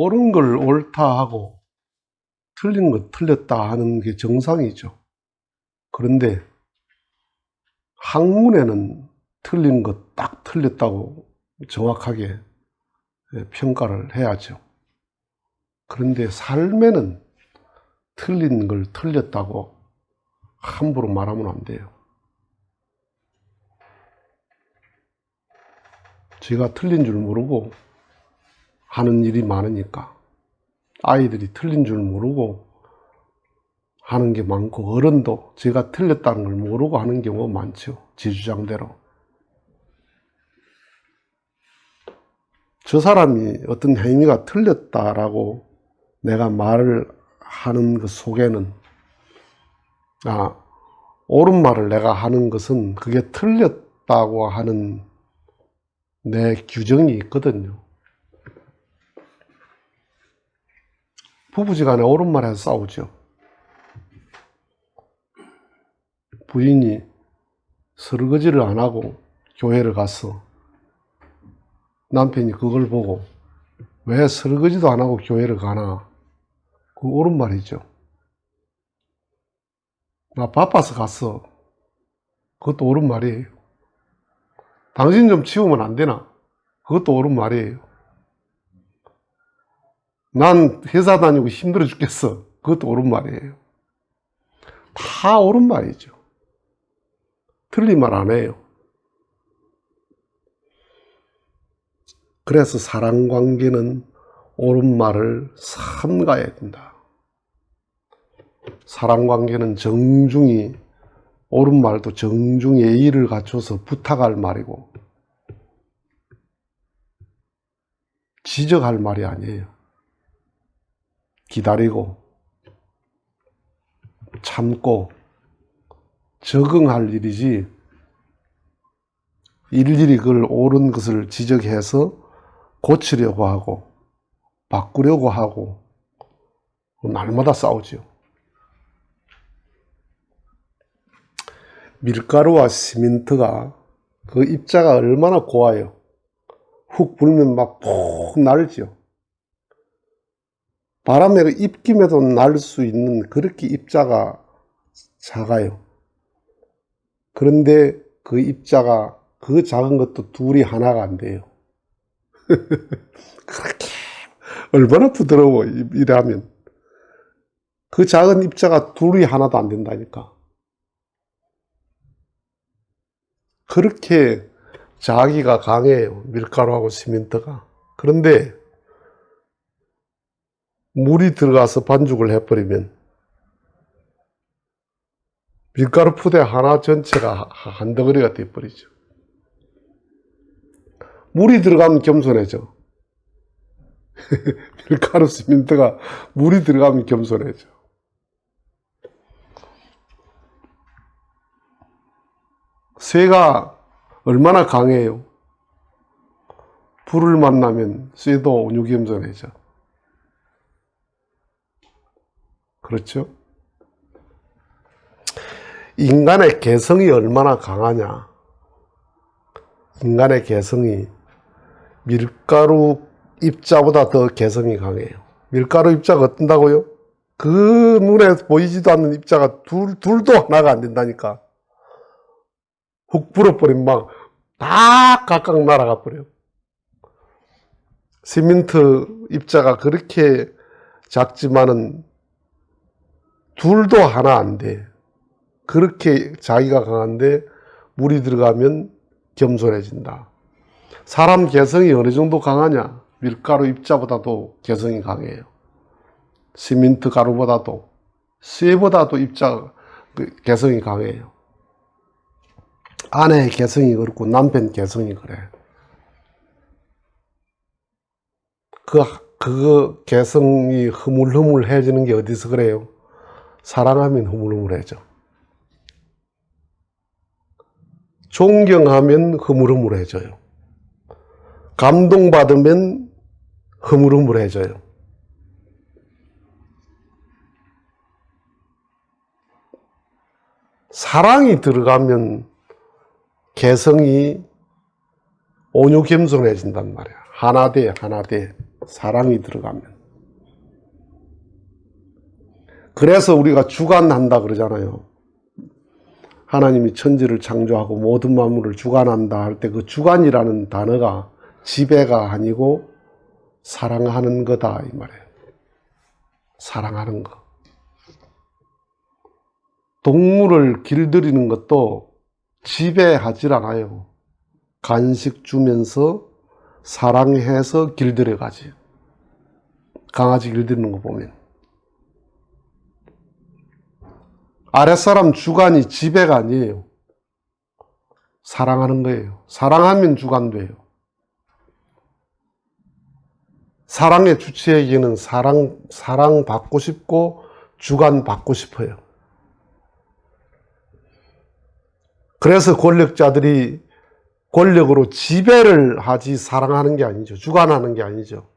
옳은 걸 옳다 하고 틀린 거 틀렸다 하는 게 정상이죠. 그런데 학문에는 틀린 것 딱 틀렸다고 정확하게 평가를 해야죠. 그런데 삶에는 틀린 걸 틀렸다고 함부로 말하면 안 돼요. 제가 틀린 줄 모르고 하는 일이 많으니까, 아이들이 틀린 줄 모르고 하는 게 많고, 어른도 제가 틀렸다는 걸 모르고 하는 경우가 많죠. 지 주장대로. 저 사람이 어떤 행위가 틀렸다라고 내가 말을 하는 것 속에는, 옳은 말을 내가 하는 것은 그게 틀렸다고 하는 내 규정이 있거든요. 부부지간에 옳은 말 해서 싸우죠. 부인이 설거지를 안 하고 교회를 가서 남편이 그걸 보고 왜 설거지도 안 하고 교회를 가나? 그거 옳은 말이죠. 나 바빠서 갔어. 그것도 옳은 말이에요. 당신 좀 치우면 안 되나? 그것도 옳은 말이에요. 난 회사 다니고 힘들어 죽겠어. 그것도 옳은 말이에요. 다 옳은 말이죠. 틀린 말 안 해요. 그래서 사랑관계는 옳은 말을 삼가야 된다. 사랑관계는 정중히, 옳은 말도 정중히 예의를 갖춰서 부탁할 말이고 지적할 말이 아니에요. 기다리고 참고 적응할 일이지, 일일이 그걸 옳은 것을 지적해서 고치려고 하고 바꾸려고 하고 날마다 싸우죠. 밀가루와 시멘트가 그 입자가 얼마나 고와요. 훅 불면 막 푹 날죠. 바람에 입김에도 날 수 있는 그렇게 입자가 작아요. 그런데 그 입자가, 그 작은 것도 둘이 하나가 안 돼요. 그렇게 얼마나 부드러워 이러면. 그 작은 입자가 둘이 하나도 안 된다니까. 그렇게 자기가 강해요, 밀가루하고 시멘트가. 그런데 물이 들어가서 반죽을 해버리면 밀가루 푸대 하나 전체가 한 덩어리가 되어버리죠. 물이 들어가면 겸손해져. 밀가루 시멘트가 물이 들어가면 겸손해져. 쇠가 얼마나 강해요. 불을 만나면 쇠도 온유겸손해져. 그렇죠? 인간의 개성이 얼마나 강하냐. 인간의 개성이 밀가루 입자보다 더 개성이 강해요. 밀가루 입자가 어떤다고요? 그 눈에 보이지도 않는 입자가 둘도 하나가 안 된다니까. 훅 불어버리면 막 다 각각 날아가 버려요. 시멘트 입자가 그렇게 작지만은 둘도 하나 안 돼. 그렇게 자기가 강한데 물이 들어가면 겸손해진다. 사람 개성이 어느 정도 강하냐? 밀가루 입자보다도 개성이 강해요. 시멘트 가루보다도, 쇠보다도 입자 개성이 강해요. 아내의 개성이 그렇고 남편 개성이 그래. 그 개성이 흐물흐물해지는 게 어디서 그래요? 사랑하면 흐물흐물해져. 존경하면 흐물흐물해져요. 감동받으면 흐물흐물해져요. 사랑이 들어가면 개성이 온유 겸손해진단 말이야. 하나 돼. 사랑이 들어가면. 그래서 우리가 주관한다 그러잖아요. 하나님이 천지를 창조하고 모든 만물을 주관한다 할 때 그 주관이라는 단어가 지배가 아니고 사랑하는 거다 이 말이에요. 사랑하는 거. 동물을 길들이는 것도 지배하질 않아요. 간식 주면서 사랑해서 길들여 가지. 강아지 길들이는 거 보면. 아랫사람 주관이 지배가 아니에요. 사랑하는 거예요. 사랑하면 주관돼요. 사랑의 주체에게는 사랑받고 싶고 주관받고 싶어요. 그래서 권력자들이 권력으로 지배를 하지 사랑하는 게 아니죠. 주관하는 게 아니죠.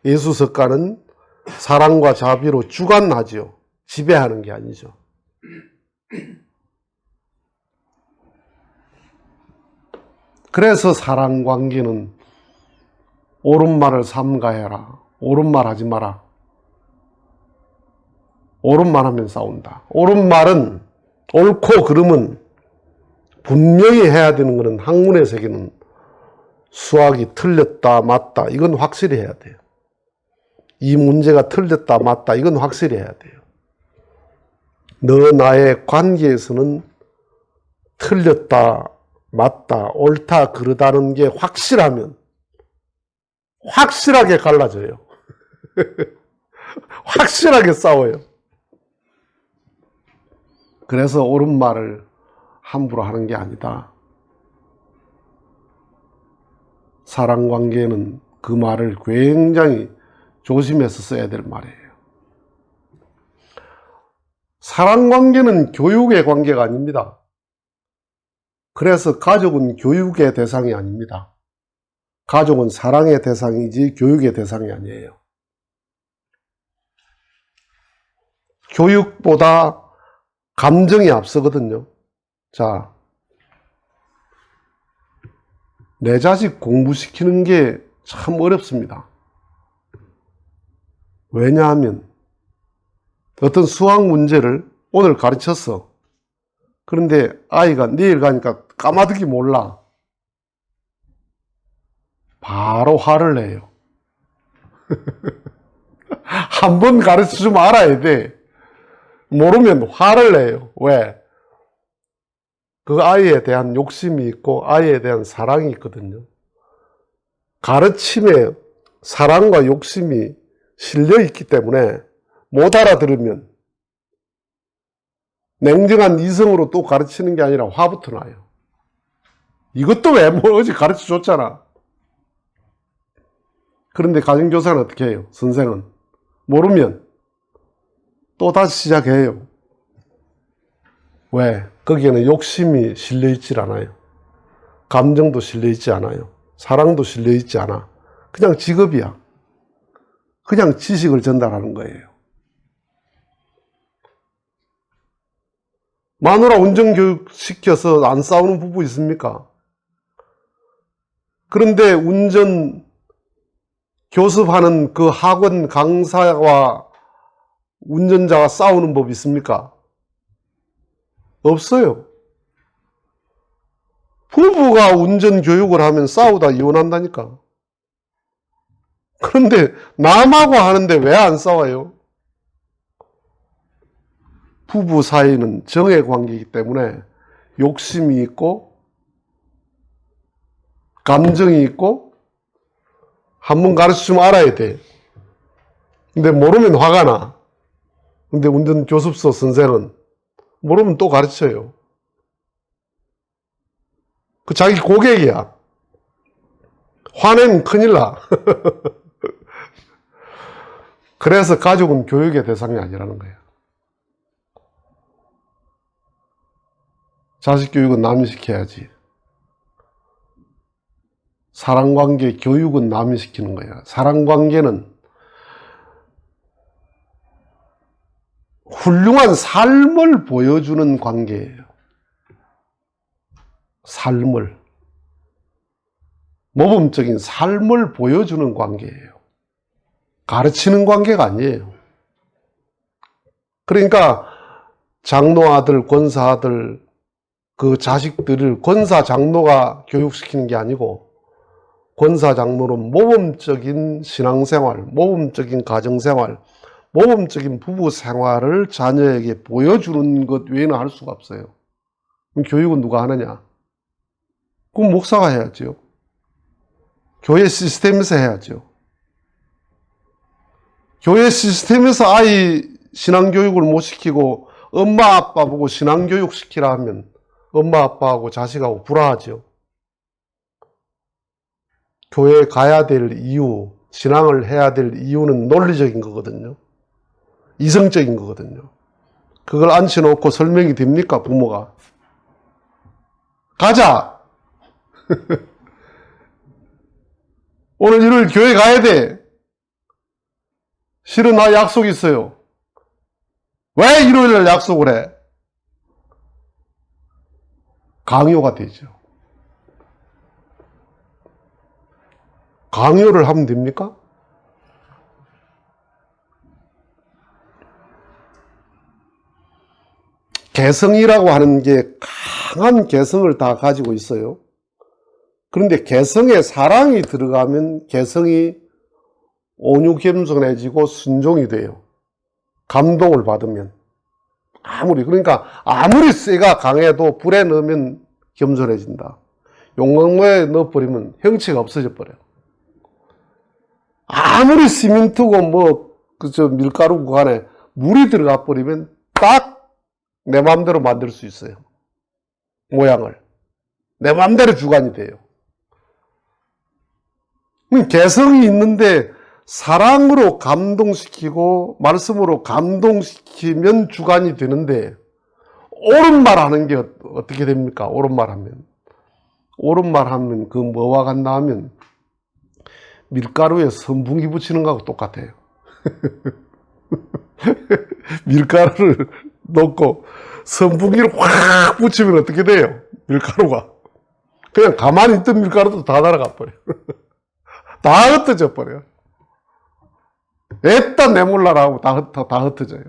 예수 석가는 사랑과 자비로 주관하지요. 지배하는 게 아니죠. 그래서 사랑관계는 옳은 말을 삼가해라. 옳은 말 하지 마라. 옳은 말 하면 싸운다. 옳은 말은 옳고 그름은 분명히 해야 되는 것은 학문의 세계는 수학이 틀렸다 맞다 이건 확실히 해야 돼요. 이 문제가 틀렸다 맞다 이건 확실히 해야 돼요. 너 나의 관계에서는 틀렸다 맞다 옳다 그르다는 게 확실하면 확실하게 갈라져요. 확실하게 싸워요. 그래서 옳은 말을 함부로 하는 게 아니다. 사랑관계는 그 말을 굉장히 조심해서 써야 될 말이에요. 사랑관계는 교육의 관계가 아닙니다. 그래서 가족은 교육의 대상이 아닙니다. 가족은 사랑의 대상이지 교육의 대상이 아니에요. 교육보다 감정이 앞서거든요. 자, 내 자식 공부시키는 게 참 어렵습니다. 왜냐하면 어떤 수학 문제를 오늘 가르쳤어. 그런데 아이가 내일 가니까 까마득히 몰라. 바로 화를 내요. 한 번 가르쳐주면 알아야 돼. 모르면 화를 내요. 왜? 그 아이에 대한 욕심이 있고 아이에 대한 사랑이 있거든요. 가르침에 사랑과 욕심이 실려 있기 때문에 못 알아들으면 냉정한 이성으로 또 가르치는 게 아니라 화부터 나요. 이것도 왜 뭐 어제 가르쳐 줬잖아. 그런데 가정교사는 어떻게 해요? 선생은 모르면 또 다시 시작해요. 왜? 거기에는 욕심이 실려있질 않아요. 감정도 실려있지 않아요. 사랑도 실려있지 않아. 그냥 직업이야. 그냥 지식을 전달하는 거예요. 마누라 운전교육 시켜서 안 싸우는 부부 있습니까? 그런데 운전 교습하는 그 학원 강사와 운전자가 싸우는 법 있습니까? 없어요. 부부가 운전 교육을 하면 싸우다 이혼한다니까. 그런데 남하고 하는데 왜 안 싸워요? 부부 사이는 정의 관계이기 때문에 욕심이 있고 감정이 있고 한번 가르쳐주면 알아야 돼. 근데 모르면 화가 나. 근데 운전교습소 선생은 모르면 또 가르쳐요. 그 자기 고객이야. 화내면 큰일 나. 그래서 가족은 교육의 대상이 아니라는 거예요. 자식 교육은 남이 시켜야지. 사랑관계 교육은 남이 시키는 거야. 사랑관계는 훌륭한 삶을 보여주는 관계예요. 삶을. 모범적인 삶을 보여주는 관계예요. 가르치는 관계가 아니에요. 그러니까 장로 아들, 권사 아들, 그 자식들을 권사 장로가 교육시키는 게 아니고 권사 장로는 모범적인 신앙생활, 모범적인 가정생활, 모범적인 부부생활을 자녀에게 보여주는 것 외에는 할 수가 없어요. 그럼 교육은 누가 하느냐? 그럼 목사가 해야죠. 교회 시스템에서 해야죠. 교회 시스템에서 아이 신앙교육을 못 시키고 엄마 아빠 보고 신앙교육 시키라 하면 엄마 아빠하고 자식하고 불화하죠. 교회에 가야 될 이유, 신앙을 해야 될 이유는 논리적인 거거든요. 이성적인 거거든요. 그걸 앉혀놓고 설명이 됩니까, 부모가? 가자! 오늘 일요일 교회 가야 돼. 실은 나 약속 있어요. 왜 일요일날 약속을 해? 강요가 되죠. 강요를 하면 됩니까? 개성이라고 하는 게 강한 개성을 다 가지고 있어요. 그런데 개성에 사랑이 들어가면 개성이 온유겸손해지고 순종이 돼요. 감동을 받으면. 그러니까 아무리 쇠가 강해도 불에 넣으면 겸손해진다. 용광로에 넣어버리면 형체가 없어져 버려요. 아무리 시멘트고 밀가루 구간에 물이 들어가 버리면 딱 내 마음대로 만들 수 있어요. 모양을. 내 마음대로 주관이 돼요. 개성이 있는데 사랑으로 감동시키고 말씀으로 감동시키면 주관이 되는데 옳은 말 하는 게 어떻게 됩니까? 옳은 말 하면. 옳은 말 하면 그 뭐와 같나 하면 밀가루에 선풍기 붙이는 거하고 똑같아요. 밀가루를 넣고 선풍기를 확 붙이면 어떻게 돼요? 밀가루가. 그냥 가만히 있던 밀가루도 다 날아가 버려요. 다 흩어져 버려요. 애따 내몰라라 하고 다 흩어져요.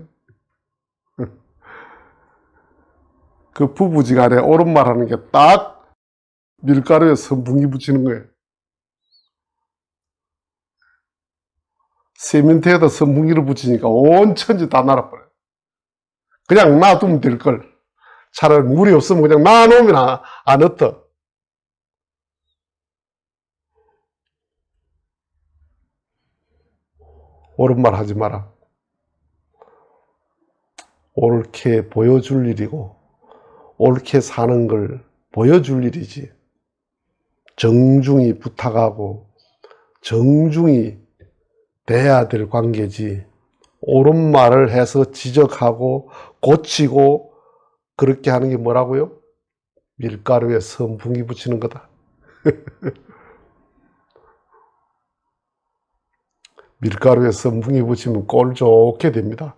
그 부부지간에 옳은 말 하는 게 딱 밀가루에 선풍기 붙이는 거예요. 세면대에다 선풍기를 붙이니까 온 천지 다 날아버려요. 그냥 놔두면 될걸. 차라리 물이 없으면 그냥 놔놓으면 안 흩어. 옳은 말 하지 마라. 옳게 보여줄 일이고 옳게 사는 걸 보여줄 일이지. 정중히 부탁하고 정중히 돼야 될 관계지. 옳은 말을 해서 지적하고 고치고 그렇게 하는 게 뭐라고요? 밀가루에 선풍기 붙이는 거다. 밀가루에 선풍기 붙이면 꼴 좋게 됩니다.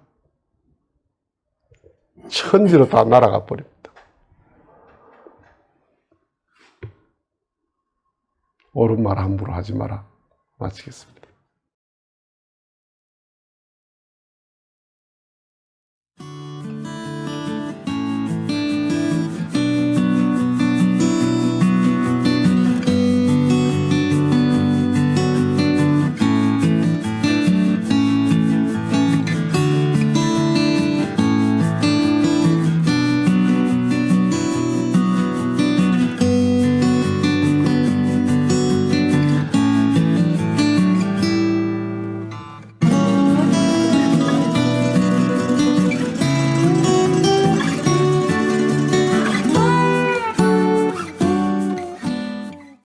천지로 다 날아가 버립니다. 옳은 말 함부로 하지 마라. 마치겠습니다.